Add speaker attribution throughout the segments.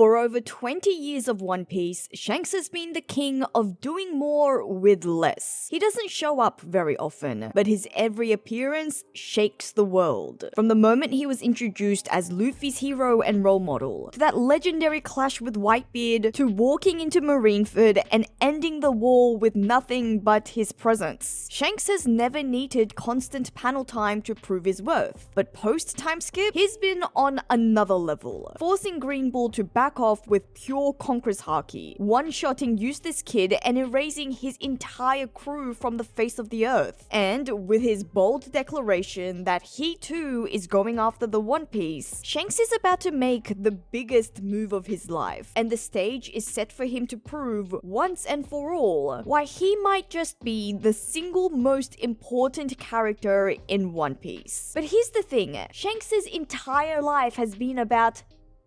Speaker 1: For over 20 years of One Piece, Shanks has been the king of doing more with less. He doesn't show up very often, but his every appearance shakes the world. From the moment he was introduced as Luffy's hero and role model, to that legendary clash with Whitebeard, to walking into Marineford and ending the war with nothing but his presence. Shanks has never needed constant panel time to prove his worth, but post-time skip, he's been on another level, forcing Green Bull to back off with pure Conqueror's Haki, one-shotting Useless Kid and erasing his entire crew from the face of the earth. And with his bold declaration that he too is going after the One Piece, Shanks is about to make the biggest move of his life, and the stage is set for him to prove once and for all why he might just be the single most important character in One Piece. But here's the thing, Shanks' entire life has been about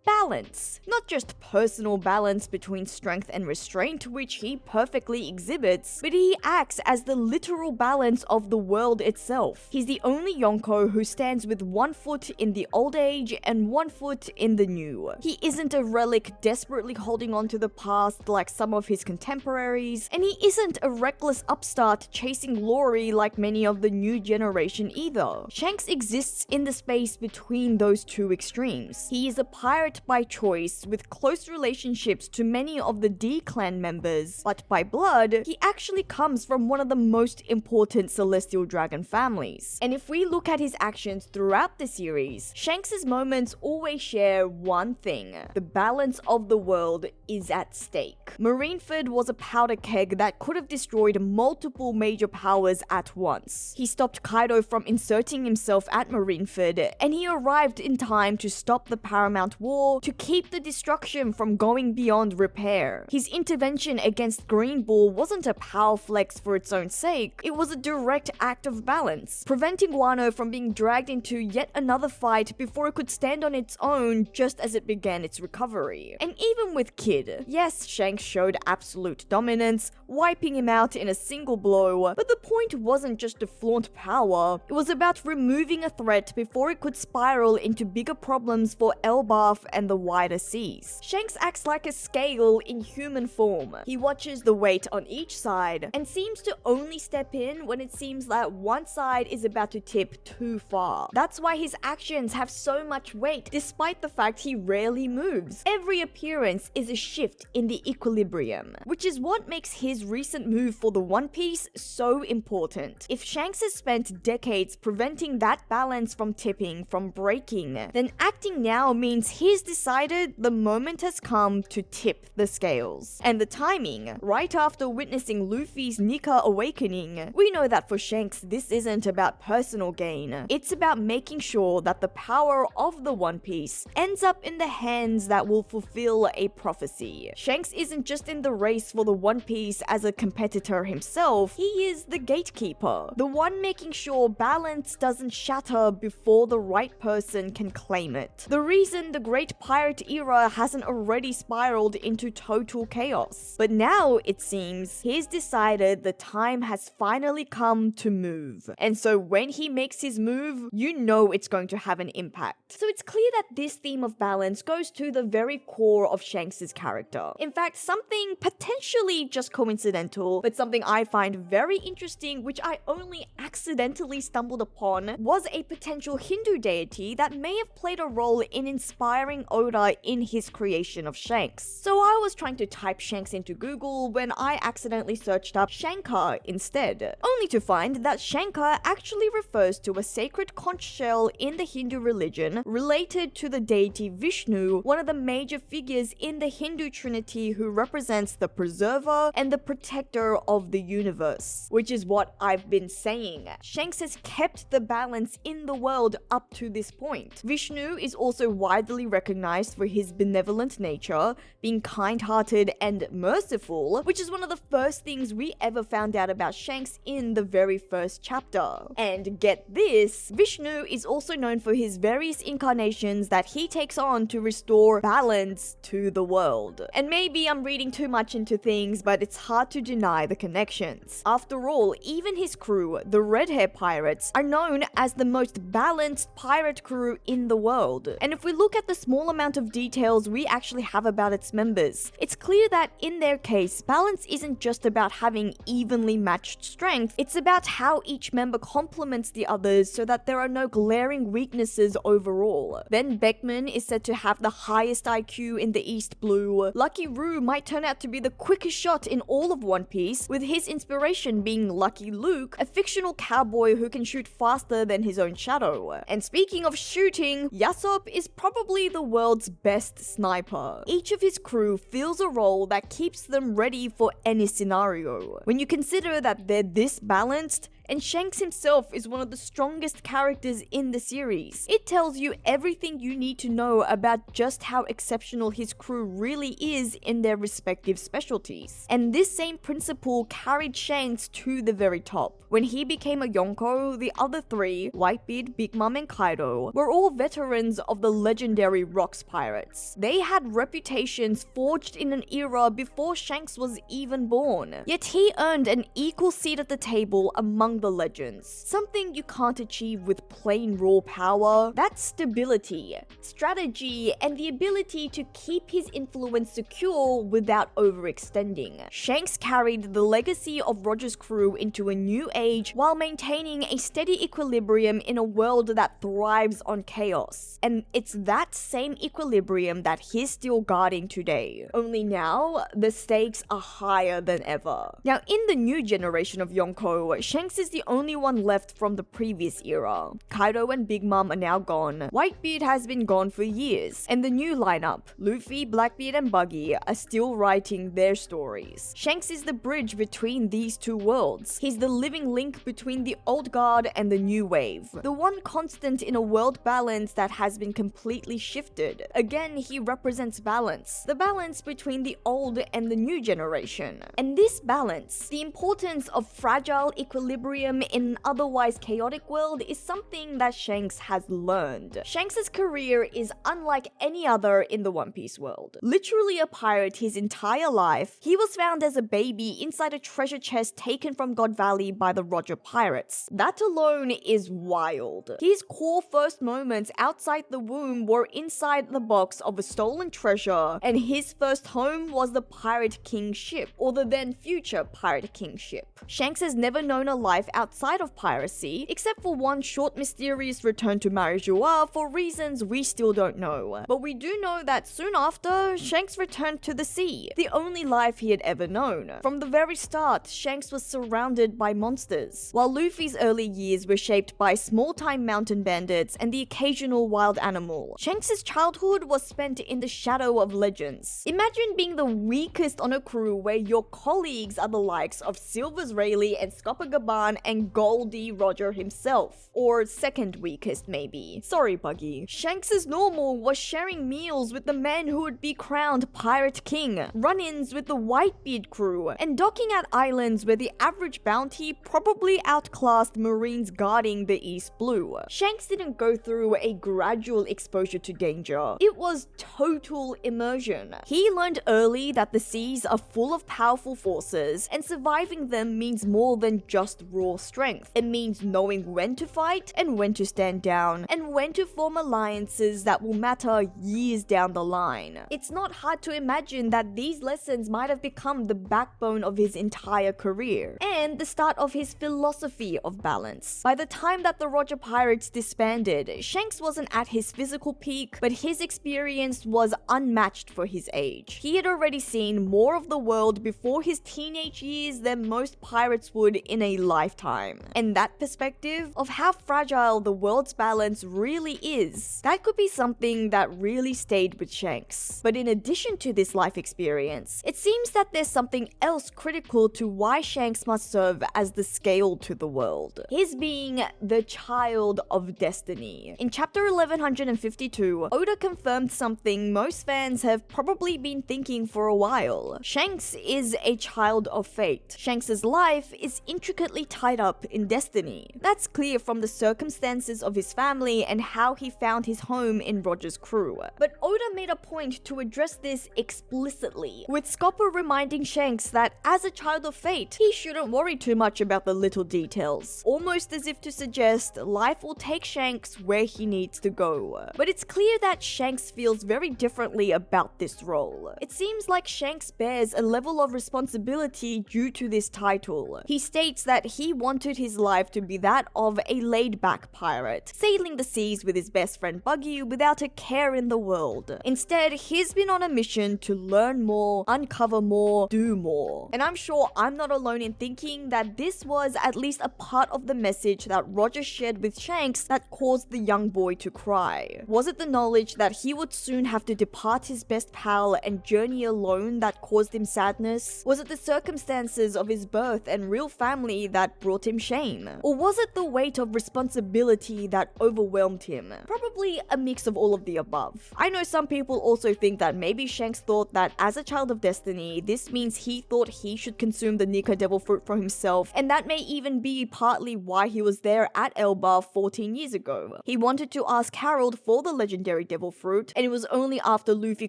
Speaker 1: balance. Not just personal balance between strength and restraint, which he perfectly exhibits, but he acts as the literal balance of the world itself. He's the only Yonko who stands with one foot in the old age and one foot in the new. He isn't a relic desperately holding on to the past like some of his contemporaries, and he isn't a reckless upstart chasing glory like many of the new generation either. Shanks exists in the space between those two extremes. He is a pirate by choice, with close relationships to many of the D-clan members, but by blood, he actually comes from one of the most important Celestial Dragon families. And if we look at his actions throughout the series, Shanks' moments always share one thing: the balance of the world is at stake. Marineford was a powder keg that could have destroyed multiple major powers at once. He stopped Kaido from inserting himself at Marineford, and he arrived in time to stop the Paramount War to keep the destruction from going beyond repair. His intervention against Green Bull wasn't a power flex for its own sake, it was a direct act of balance, preventing Wano from being dragged into yet another fight before it could stand on its own just as it began its recovery. And even with Kid, yes, Shanks showed absolute dominance, wiping him out in a single blow, but the point wasn't just to flaunt power, it was about removing a threat before it could spiral into bigger problems for Elbaf and the wider seas. Shanks acts like a scale in human form. He watches the weight on each side and seems to only step in when it seems that one side is about to tip too far. That's why his actions have so much weight despite the fact he rarely moves. Every appearance is a shift in the equilibrium, which is what makes his recent move for the One Piece so important. If Shanks has spent decades preventing that balance from tipping, from breaking, then acting now means he's decided the moment has come to tip the scales. And the timing, right after witnessing Luffy's Nika awakening, we know that for Shanks this isn't about personal gain. It's about making sure that the power of the One Piece ends up in the hands that will fulfill a prophecy. Shanks isn't just in the race for the One Piece as a competitor himself, he is the gatekeeper, the one making sure balance doesn't shatter before the right person can claim it. The reason the Great Pirate era hasn't already spiraled into total chaos. But now, it seems, he's decided the time has finally come to move. And so when he makes his move, you know it's going to have an impact. So it's clear that this theme of balance goes to the very core of Shanks' character. In fact, something potentially just coincidental, but something I find very interesting, which I only accidentally stumbled upon, was a potential Hindu deity that may have played a role in inspiring Oda in his creation of Shanks. So I was trying to type Shanks into Google when I accidentally searched up Shankar instead, only to find that Shankar actually refers to a sacred conch shell in the Hindu religion related to the deity Vishnu, one of the major figures in the Hindu trinity who represents the preserver and the protector of the universe. Which is what I've been saying. Shanks has kept the balance in the world up to this point. Vishnu is also widely recognized for his benevolent nature, being kind-hearted and merciful, which is one of the first things we ever found out about Shanks in the very first chapter. And get this, Vishnu is also known for his various incarnations that he takes on to restore balance to the world. And maybe I'm reading too much into things, but it's hard to deny the connections. After all, even his crew, the Red Hair Pirates, are known as the most balanced pirate crew in the world. And if we look at the small small amount of details we actually have about its members, it's clear that in their case, balance isn't just about having evenly matched strength, it's about how each member complements the others so that there are no glaring weaknesses overall. Then Beckman is said to have the highest IQ in the East Blue. Lucky Roo might turn out to be the quickest shot in all of One Piece, with his inspiration being Lucky Luke, a fictional cowboy who can shoot faster than his own shadow. And speaking of shooting, Yasop is probably the world's best sniper. Each of his crew fills a role that keeps them ready for any scenario. When you consider that they're this balanced, and Shanks himself is one of the strongest characters in the series, it tells you everything you need to know about just how exceptional his crew really is in their respective specialties. And this same principle carried Shanks to the very top. When he became a Yonko, the other three, Whitebeard, Big Mom, and Kaido, were all veterans of the legendary Rocks Pirates. They had reputations forged in an era before Shanks was even born. Yet he earned an equal seat at the table among the legends. Something you can't achieve with plain raw power. That's stability, strategy, and the ability to keep his influence secure without overextending. Shanks carried the legacy of Roger's crew into a new age while maintaining a steady equilibrium in a world that thrives on chaos. And it's that same equilibrium that he's still guarding today. Only now, the stakes are higher than ever. Now, in the new generation of Yonko, Shanks is the only one left from the previous era. Kaido and Big Mom are now gone. Whitebeard has been gone for years. And the new lineup, Luffy, Blackbeard, and Buggy, are still writing their stories. Shanks is the bridge between these two worlds. He's the living link between the old guard and the new wave. The one constant in a world balance that has been completely shifted. Again, he represents balance. The balance between the old and the new generation. And this balance, the importance of fragile equilibrium in an otherwise chaotic world, is something that Shanks has learned. Shanks' career is unlike any other in the One Piece world. Literally a pirate his entire life, he was found as a baby inside a treasure chest taken from God Valley by the Roger Pirates. That alone is wild. His core first moments outside the womb were inside the box of a stolen treasure, and his first home was the Pirate King ship, or the then future Pirate King ship. Shanks has never known a life outside of piracy, except for one short mysterious return to Marijoa for reasons we still don't know. But we do know that soon after, Shanks returned to the sea, the only life he had ever known. From the very start, Shanks was surrounded by monsters, while Luffy's early years were shaped by small-time mountain bandits and the occasional wild animal. Shanks' childhood was spent in the shadow of legends. Imagine being the weakest on a crew where your colleagues are the likes of Silver's Rayleigh and Scopogaban and Goldie Roger himself. Or second weakest maybe. Sorry, Buggy. Shanks' normal was sharing meals with the man who would be crowned Pirate King, run-ins with the Whitebeard crew, and docking at islands where the average bounty probably outclassed Marines guarding the East Blue. Shanks didn't go through a gradual exposure to danger. It was total immersion. He learned early that the seas are full of powerful forces, and surviving them means more than just raw strength. It means knowing when to fight and when to stand down, and when to form alliances that will matter years down the line. It's not hard to imagine that these lessons might have become the backbone of his entire career, and the start of his philosophy of balance. By the time that the Roger Pirates disbanded, Shanks wasn't at his physical peak, but his experience was unmatched for his age. He had already seen more of the world before his teenage years than most pirates would in a lifetime. And that perspective of how fragile the world's balance really is, that could be something that really stayed with Shanks. But in addition to this life experience, it seems that there's something else critical to why Shanks must serve as the scale to the world. His being the child of destiny. In chapter 1152, Oda confirmed something most fans have probably been thinking for a while. Shanks is a child of fate. Shanks' life is intricately tied tied up in destiny. That's clear from the circumstances of his family and how he found his home in Roger's crew. But Oda made a point to address this explicitly, with Scopper reminding Shanks that as a child of fate, he shouldn't worry too much about the little details, almost as if to suggest life will take Shanks where he needs to go. But it's clear that Shanks feels very differently about this role. It seems like Shanks bears a level of responsibility due to this title. He states that he wanted his life to be that of a laid-back pirate, sailing the seas with his best friend Buggy without a care in the world. Instead, he's been on a mission to learn more, uncover more, do more. And I'm sure I'm not alone in thinking that this was at least a part of the message that Roger shared with Shanks that caused the young boy to cry. Was it the knowledge that he would soon have to depart his best pal and journey alone that caused him sadness? Was it the circumstances of his birth and real family that brought him shame? Or was it the weight of responsibility that overwhelmed him? Probably a mix of all of the above. I know some people also think that maybe Shanks thought that as a child of destiny, this means he thought he should consume the Nika devil fruit for himself, and that may even be partly why he was there at Elbaf 14 years ago. He wanted to ask Harold for the legendary devil fruit, and it was only after Luffy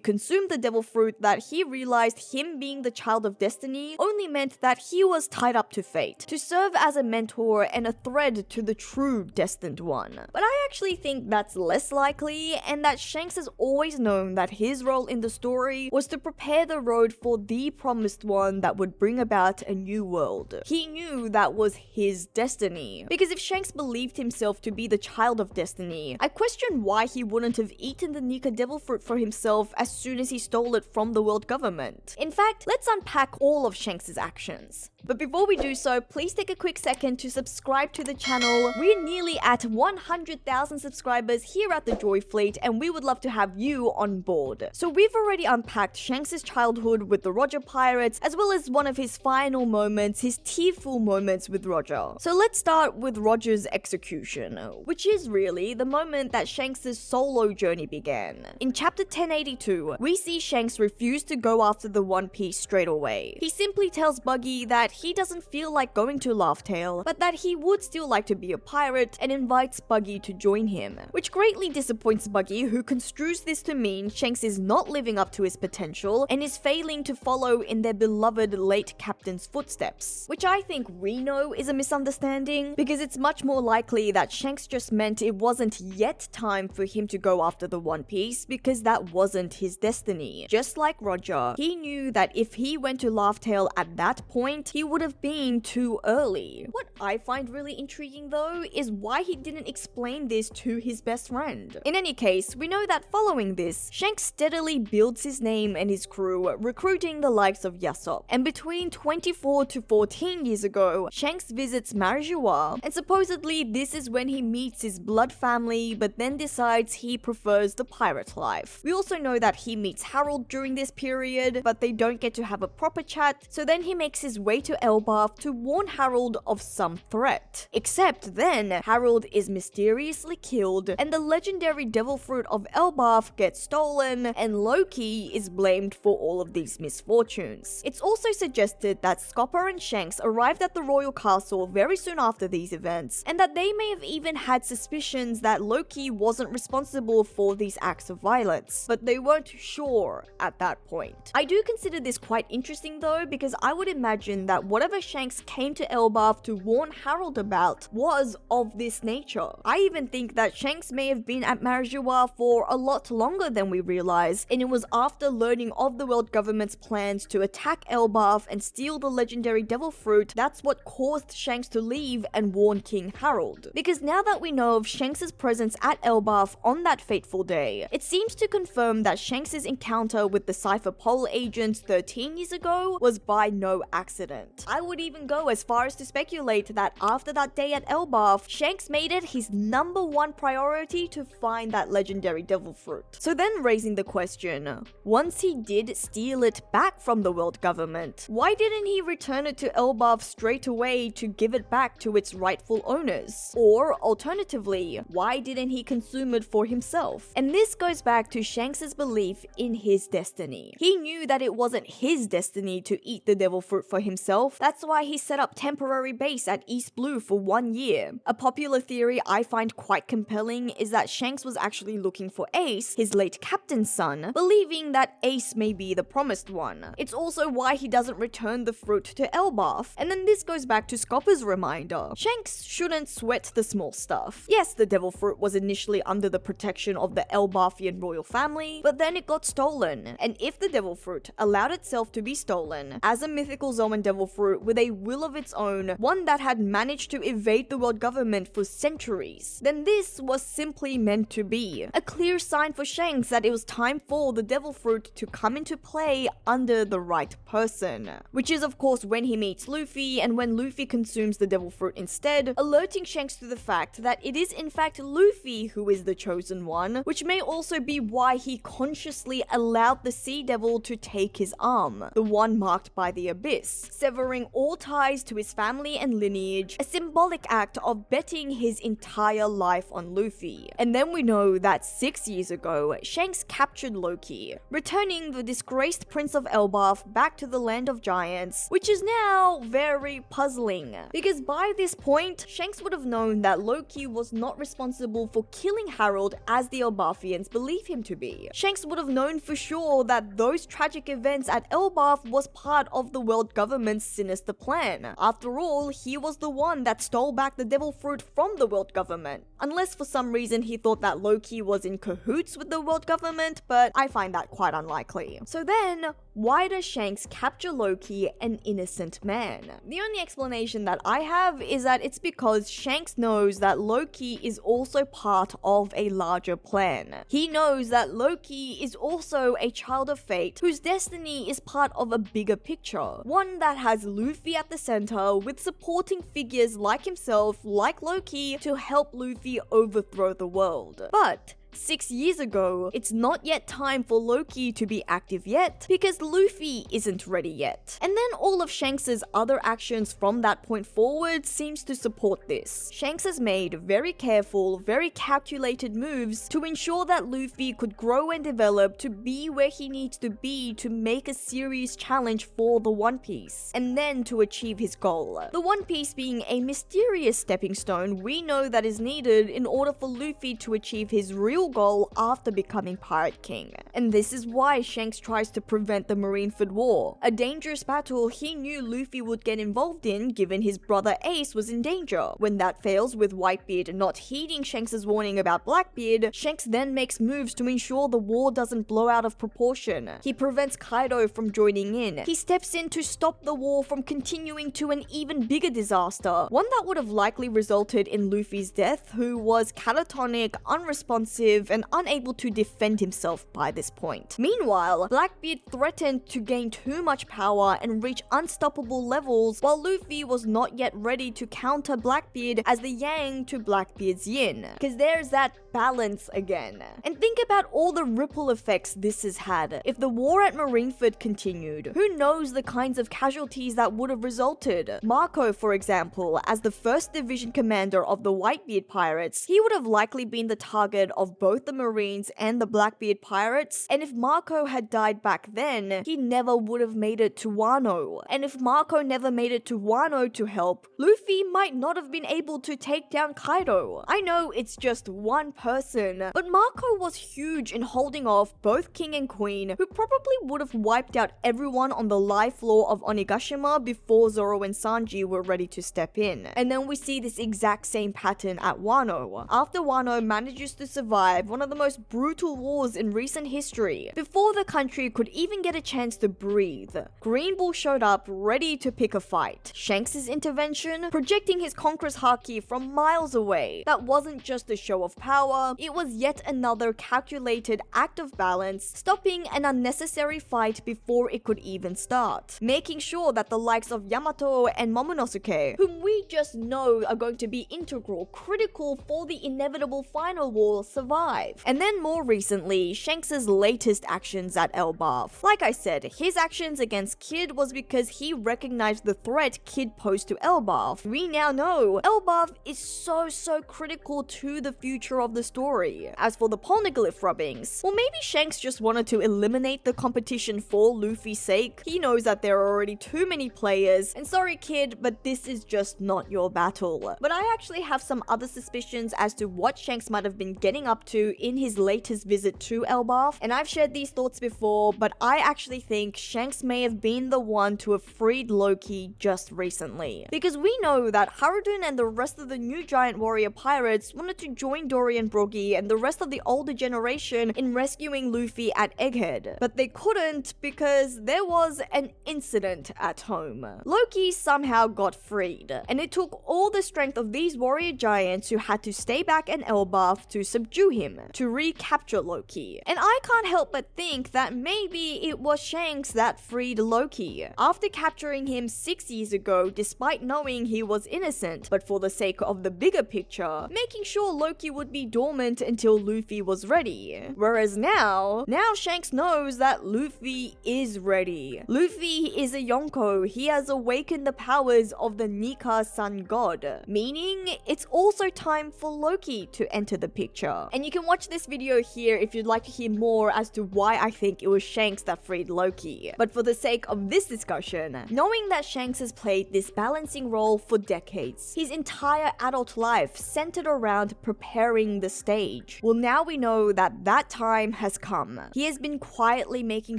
Speaker 1: consumed the devil fruit that he realized him being the child of destiny only meant that he was tied up to fate, to serve as a mentor and a thread to the true destined one. But I actually think that's less likely, and that Shanks has always known that his role in the story was to prepare the road for the promised one that would bring about a new world. He knew that was his destiny, because if Shanks believed himself to be the child of destiny, I question why he wouldn't have eaten the Nika devil fruit for himself as soon as he stole it from the world government. In fact, let's unpack all of Shanks' actions. But before we do so, please take a quick second to subscribe to the channel. We're nearly at 100,000 subscribers here at the JoyFleet, and we would love to have you on board. So we've already unpacked Shanks' childhood with the Roger Pirates, as well as one of his final moments, his tearful moments with Roger. So let's start with Roger's execution, which is really the moment that Shanks' solo journey began. In chapter 1082, we see Shanks refuse to go after the One Piece straight away. He simply tells Buggy that he doesn't feel like going to Laugh-Tale, but that he would still like to be a pirate, and invites Buggy to join him, which greatly disappoints Buggy, who construes this to mean Shanks is not living up to his potential and is failing to follow in their beloved late captain's footsteps, which I think we know is a misunderstanding, because it's much more likely that Shanks just meant it wasn't yet time for him to go after the One Piece because that wasn't his destiny. Just like Roger, he knew that if he went to Laugh-Tale at that point, he would have been too early. What I find really intriguing though is why he didn't explain this to his best friend. In any case, we know that following this, Shanks steadily builds his name and his crew, recruiting the likes of Yasop. And between 24 to 14 years ago, Shanks visits Marijois, and supposedly this is when he meets his blood family, but then decides he prefers the pirate life. We also know that he meets Harold during this period, but they don't get to have a proper chat, so then he makes his way to Elbaf to warn Harold of some threat. Except then, Harold is mysteriously killed, and the legendary devil fruit of Elbaf gets stolen, and Loki is blamed for all of these misfortunes. It's also suggested that Scopper and Shanks arrived at the royal castle very soon after these events, and that they may have even had suspicions that Loki wasn't responsible for these acts of violence, but they weren't sure at that point. I do consider this quite interesting though, because I would imagine that whatever Shanks came to Elbaf to warn Harold about was of this nature. I even think that Shanks may have been at Marijois for a lot longer than we realize, and it was after learning of the world government's plans to attack Elbaf and steal the legendary devil fruit that's what caused Shanks to leave and warn King Harold. Because now that we know of Shanks' presence at Elbaf on that fateful day, it seems to confirm that Shanks' encounter with the Cypher Pole agents 13 years ago was by no accident. I would even go as far as to speculate that after that day at Elbaf, Shanks made it his #1 priority to find that legendary devil fruit. So then raising the question, once he did steal it back from the world government, why didn't he return it to Elbaf straight away to give it back to its rightful owners? Or alternatively, why didn't he consume it for himself? And this goes back to Shanks' belief in his destiny. He knew that it wasn't his destiny to eat the devil fruit for himself, himself. That's why he set up temporary base at East Blue for 1 year. A popular theory I find quite compelling is that Shanks was actually looking for Ace, his late captain's son, believing that Ace may be the promised one. It's also why he doesn't return the fruit to Elbaf. And then this goes back to Scopper's reminder. Shanks shouldn't sweat the small stuff. Yes, the devil fruit was initially under the protection of the Elbafian royal family, but then it got stolen. And if the devil fruit allowed itself to be stolen as a mythical Zoan devil fruit with a will of its own, one that had managed to evade the world government for centuries, then this was simply meant to be. A clear sign for Shanks that it was time for the devil fruit to come into play under the right person. Which is of course when he meets Luffy, and when Luffy consumes the devil fruit instead, alerting Shanks to the fact that it is in fact Luffy who is the chosen one, which may also be why he consciously allowed the Sea Devil to take his arm, the one marked by the abyss, severing all ties to his family and lineage, a symbolic act of betting his entire life on Luffy. And then we know that 6 years ago, Shanks captured Loki, returning the disgraced Prince of Elbaf back to the land of giants, which is now very puzzling, because by this point, Shanks would have known that Loki was not responsible for killing Harold as the Elbafians believe him to be. Shanks would have known for sure that those tragic events at Elbaf was part of the world government's sinister plan. After all, he was the one that stole back the devil fruit from the world government. Unless for some reason he thought that Loki was in cahoots with the world government, but I find that quite unlikely. So then, why does Shanks capture Loki, an innocent man? The only explanation that I have is that it's because Shanks knows that Loki is also part of a larger plan. He knows that Loki is also a child of fate whose destiny is part of a bigger picture, one that has Luffy at the center with supporting figures like himself, like Loki, to help Luffy overthrow the world. But 6 years ago, it's not yet time for Loki to be active yet, because Luffy isn't ready yet. And then all of Shanks' other actions from that point forward seems to support this. Shanks has made very careful, very calculated moves to ensure that Luffy could grow and develop to be where he needs to be to make a serious challenge for the One Piece, and then to achieve his goal. The One Piece being a mysterious stepping stone we know that is needed in order for Luffy to achieve his real goal after becoming Pirate King. And this is why Shanks tries to prevent the Marineford War, a dangerous battle he knew Luffy would get involved in given his brother Ace was in danger. When that fails with Whitebeard not heeding Shanks' warning about Blackbeard, Shanks then makes moves to ensure the war doesn't blow out of proportion. He prevents Kaido from joining in. He steps in to stop the war from continuing to an even bigger disaster, one that would have likely resulted in Luffy's death, who was catatonic, unresponsive, and unable to defend himself by this point. Meanwhile, Blackbeard threatened to gain too much power and reach unstoppable levels, while Luffy was not yet ready to counter Blackbeard as the yang to Blackbeard's yin, because there's that balance again. And think about all the ripple effects this has had. If the war at Marineford continued, who knows the kinds of casualties that would have resulted? Marco, for example, as the 1st Division commander of the Whitebeard Pirates, he would have likely been the target of both the Marines and the Blackbeard Pirates, and if Marco had died back then, he never would have made it to Wano. And if Marco never made it to Wano to help, Luffy might not have been able to take down Kaido. I know it's just one person, but Marco was huge in holding off both King and Queen, who probably would have wiped out everyone on the life floor of Onigashima before Zoro and Sanji were ready to step in. And then we see this exact same pattern at Wano. After Wano manages to survive one of the most brutal wars in recent history, before the country could even get a chance to breathe, Green Bull showed up ready to pick a fight. Shanks' intervention, projecting his Conqueror's Haki from miles away. That wasn't just a show of power, it was yet another calculated act of balance, stopping an unnecessary fight before it could even start, making sure that the likes of Yamato and Momonosuke, whom we just know are going to be integral, critical for the inevitable final war, survive. And then more recently, Shanks' latest actions at Elbaf. Like I said, his actions against Kid was because he recognized the threat Kid posed to Elbaf. We now know Elbaf is so critical to the future of the story. As for the poneglyph rubbings, well, maybe Shanks just wanted to eliminate the competition for Luffy's sake. He knows that there are already too many players, and sorry kid, but this is just not your battle. But I actually have some other suspicions as to what Shanks might have been getting up to in his latest visit to Elbaf, and I've shared these thoughts before, but I actually think Shanks may have been the one to have freed Loki just recently. Because we know that Harudin and the rest of the new giant warrior pirates wanted to join Dory and Broggy and the rest of the older generation in rescuing Luffy at Egghead, but they couldn't because there was an incident at home. Loki somehow got freed, and it took all the strength of these warrior giants who had to stay back in Elbaf to subdue him, to recapture Loki. And I can't help but think that maybe it was Shanks that freed Loki. After capturing him 6 years ago, despite knowing he was innocent, but for the sake of the bigger picture, making sure Loki would be dormant until Luffy was ready. Whereas now Shanks knows that Luffy is ready. Luffy is a Yonko. He has awakened the powers of the Nika sun god, meaning it's also time for Loki to enter the picture. And you can watch this video here if you'd like to hear more as to why I think it was Shanks that freed Loki. But for the sake of this discussion, knowing that Shanks has played this balancing role for decades, his entire adult life centered around preparing the stage, well, now we know that that time has come. He has been quietly making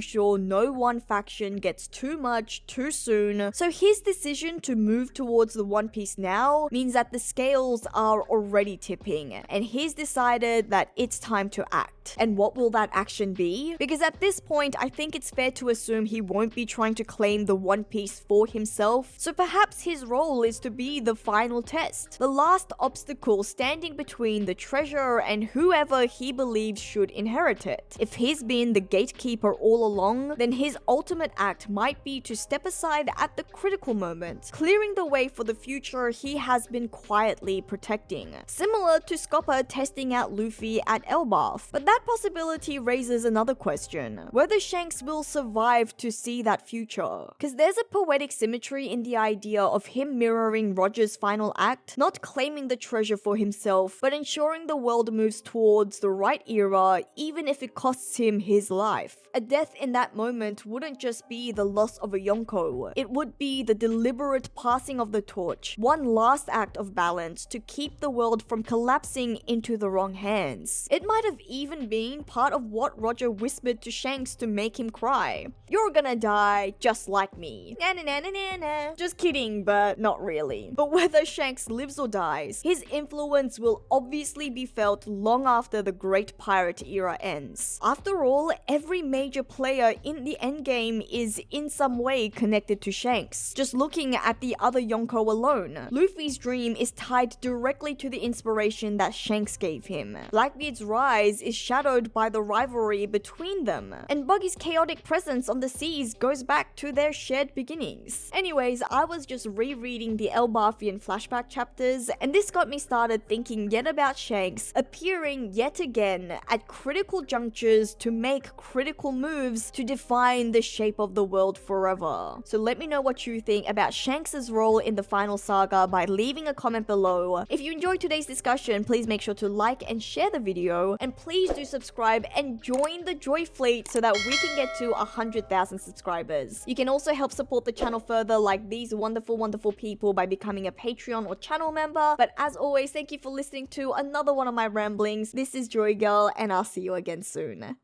Speaker 1: sure no one faction gets too much too soon, so his decision to move towards the One Piece now means that the scales are already tipping, and he's decided that it's time to act. And what will that action be? Because at this point, I think it's fair to assume he won't be trying to claim the One Piece for himself, so perhaps his role is to be the final test, the last obstacle standing between the treasure and whoever he believes should inherit it. If he's been the gatekeeper all along, then his ultimate act might be to step aside at the critical moment, clearing the way for the future he has been quietly protecting. Similar to Scopper testing out Luffy at Elbaf. But that possibility raises another question, whether Shanks will survive to see that future. Because there's a poetic symmetry in the idea of him mirroring Roger's final act, not claiming the treasure for himself, but ensuring the world moves towards the right era even if it costs him his life. A death in that moment wouldn't just be the loss of a Yonko, it would be the deliberate passing of the torch, one last act of balance to keep the world from collapsing into the wrong hands. It might have even been part of what Roger whispered to Shanks to make him cry. "You're gonna die just like me. Na na na na na na." Just kidding, but not really. But whether Shanks lives or dies, his influence will obviously be felt long after the Great Pirate era ends. After all, every major player in the endgame is in some way connected to Shanks. Just looking at the other Yonko alone, Luffy's dream is tied directly to the inspiration that Shanks gave him. Blackbeard's rise is shadowed by the rivalry between them, and Buggy's chaotic presence on the seas goes back to their shared beginnings. Anyways, I was just rereading the Elbafian flashback chapters, and this got me started thinking yet about Shanks appearing yet again at critical junctures to make critical moves to define the shape of the world forever. So let me know what you think about Shanks' role in the final saga by leaving a comment below. If you enjoyed today's discussion, please make sure to like and share the video, and please do subscribe and join the JoyFleet so that we can get to 100,000 subscribers. You can also help support the channel further like these wonderful people by becoming a Patreon or channel member. But as always, thank you for listening to another one of my ramblings. This is JoyGirl, and I'll see you again soon.